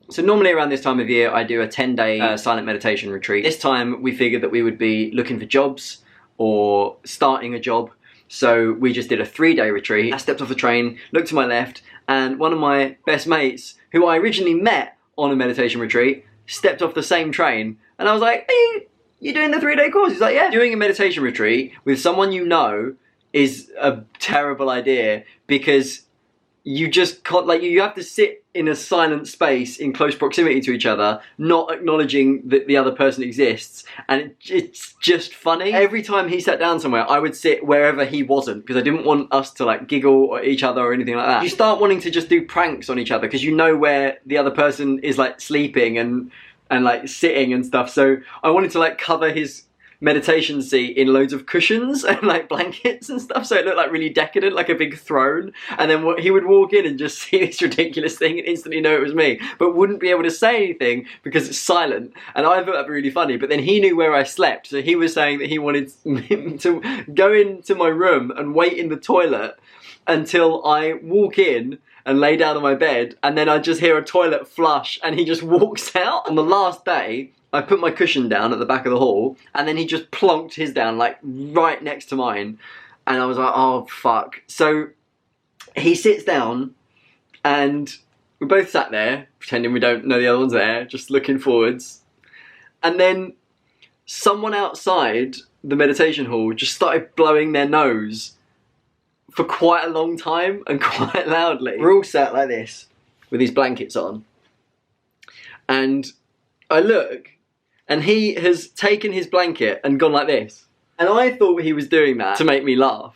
So normally around this time of year, I do a 10-day silent meditation retreat. This time we figured that we would be looking for jobs or starting a job. So we just did a 3-day retreat. I stepped off the train, looked to my left, and one of my best mates, who I originally met on a meditation retreat, stepped off the same train. And I was like, hey, you doing the 3-day course? He's like, yeah. Doing a meditation retreat with someone you know is a terrible idea, because you just can't, like, you have to sit in a silent space in close proximity to each other, not acknowledging that the other person exists, and it's just funny. Every time he sat down somewhere, I would sit wherever he wasn't, because I didn't want us to like giggle at each other or anything like that. You start wanting to just do pranks on each other, because you know where the other person is like sleeping and like sitting and stuff, so I wanted to like cover his meditation seat in loads of cushions and like blankets and stuff, so it looked like really decadent, like a big throne. And then he would walk in and just see this ridiculous thing and instantly know it was me, but wouldn't be able to say anything because it's silent. And I thought that'd be really funny, but then he knew where I slept, so he was saying that he wanted him to go into my room and wait in the toilet until I walk in and lay down on my bed, and then I just hear a toilet flush and he just walks out. On the last day, I put my cushion down at the back of the hall, and then he just plonked his down like right next to mine, and I was like, oh fuck. So he sits down and we both sat there pretending we don't know the other one's there, just looking forwards, and then someone outside the meditation hall just started blowing their nose for quite a long time and quite loudly. We're all sat like this with these blankets on, and I look, and he has taken his blanket and gone like this. And I thought he was doing that to make me laugh.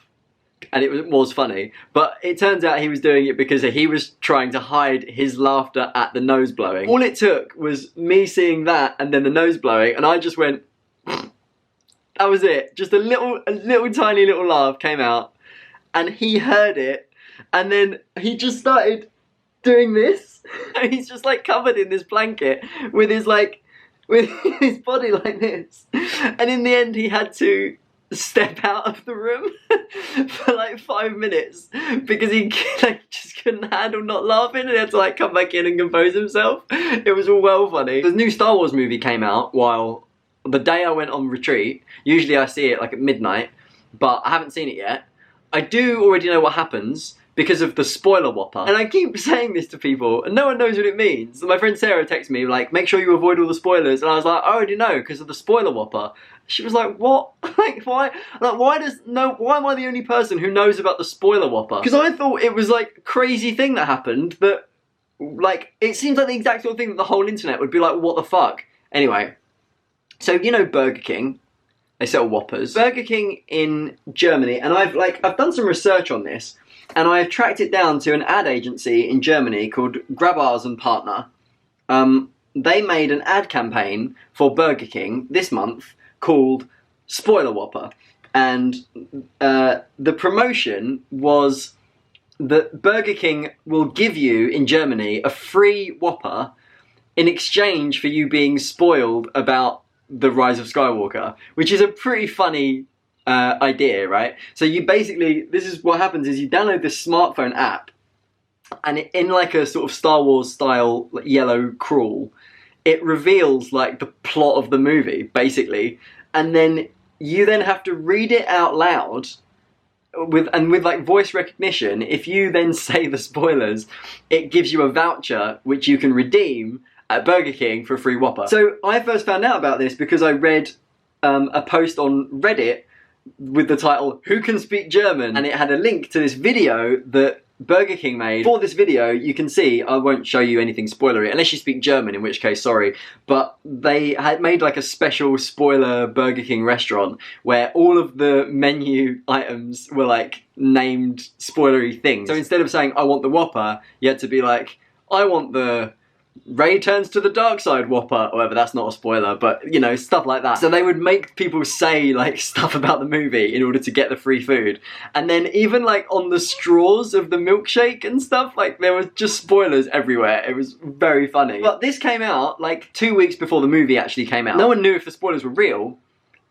And it was funny. But it turns out he was doing it because he was trying to hide his laughter at the nose blowing. All it took was me seeing that and then the nose blowing, and I just went, that was it. Just a little tiny little laugh came out, and he heard it, and then he just started doing this. And he's just like covered in this blanket with his body like this, and in the end he had to step out of the room for like 5 minutes because he like just couldn't handle not laughing, and he had to like come back in and compose himself. It was all well funny. The new Star Wars movie came out while the day I went on retreat. Usually I see it like at midnight, but I haven't seen it yet. I do already know what happens because of the spoiler Whopper. And I keep saying this to people, and no one knows what it means. So my friend Sarah texted me, like, make sure you avoid all the spoilers. And I was like, I already know, because of the spoiler Whopper. She was like, what? Like, why? Like, why am I the only person who knows about the spoiler Whopper? Because I thought it was, like, a crazy thing that happened, that, like, it seems like the exact sort of thing that the whole internet would be like, what the fuck? Anyway, so, you know Burger King? They sell Whoppers. Burger King in Germany, and I've done some research on this, and I've tracked it down to an ad agency in Germany called Grabars and Partner. They made an ad campaign for Burger King this month called Spoiler Whopper. And the promotion was that Burger King will give you, in Germany, a free Whopper in exchange for you being spoiled about The Rise of Skywalker, which is a pretty funny idea, right? So you basically, this is what happens is you download this smartphone app, and in like a sort of Star Wars style like, yellow crawl, it reveals like the plot of the movie basically, and then you then have to read it out loud with like voice recognition. If you then say the spoilers, it gives you a voucher which you can redeem at Burger King for a free Whopper. So I first found out about this because I read a post on Reddit with the title, Who Can Speak German? And it had a link to this video that Burger King made. For this video, you can see, I won't show you anything spoilery, unless you speak German, in which case, sorry, but they had made like a special spoiler Burger King restaurant where all of the menu items were like named spoilery things. So instead of saying, I want the Whopper, you had to be like, I want the Ray turns to the dark side Whopper, or whatever. That's not a spoiler, but you know, stuff like that. So they would make people say like stuff about the movie in order to get the free food. And then even like on the straws of the milkshake and stuff, like there was just spoilers everywhere. It was very funny. But this came out like 2 weeks before the movie actually came out. No one knew if the spoilers were real,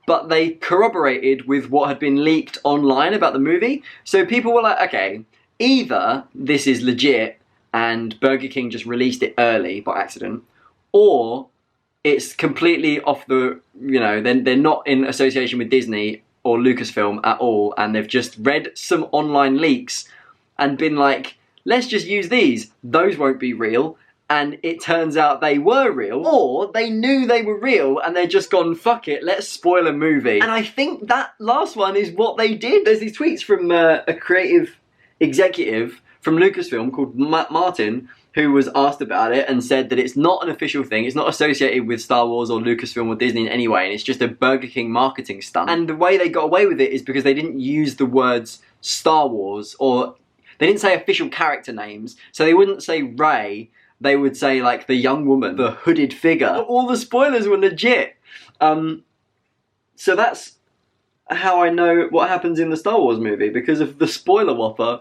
but they corroborated with what had been leaked online about the movie. So people were like, okay, either this is legit and Burger King just released it early by accident, or it's completely off the, you know, they're not in association with Disney or Lucasfilm at all, and they've just read some online leaks and been like, let's just use these. Those won't be real. And it turns out they were real, or they knew they were real and they're just gone, fuck it, let's spoil a movie. And I think that last one is what they did. There's these tweets from a creative executive from Lucasfilm called Martin, who was asked about it and said that it's not an official thing, it's not associated with Star Wars or Lucasfilm or Disney in any way, and it's just a Burger King marketing stunt. And the way they got away with it is because they didn't use the words Star Wars, or they didn't say official character names, so they wouldn't say Rey, they would say like the young woman, the hooded figure. All the spoilers were legit. So that's how I know what happens in the Star Wars movie, because of the spoiler Whopper.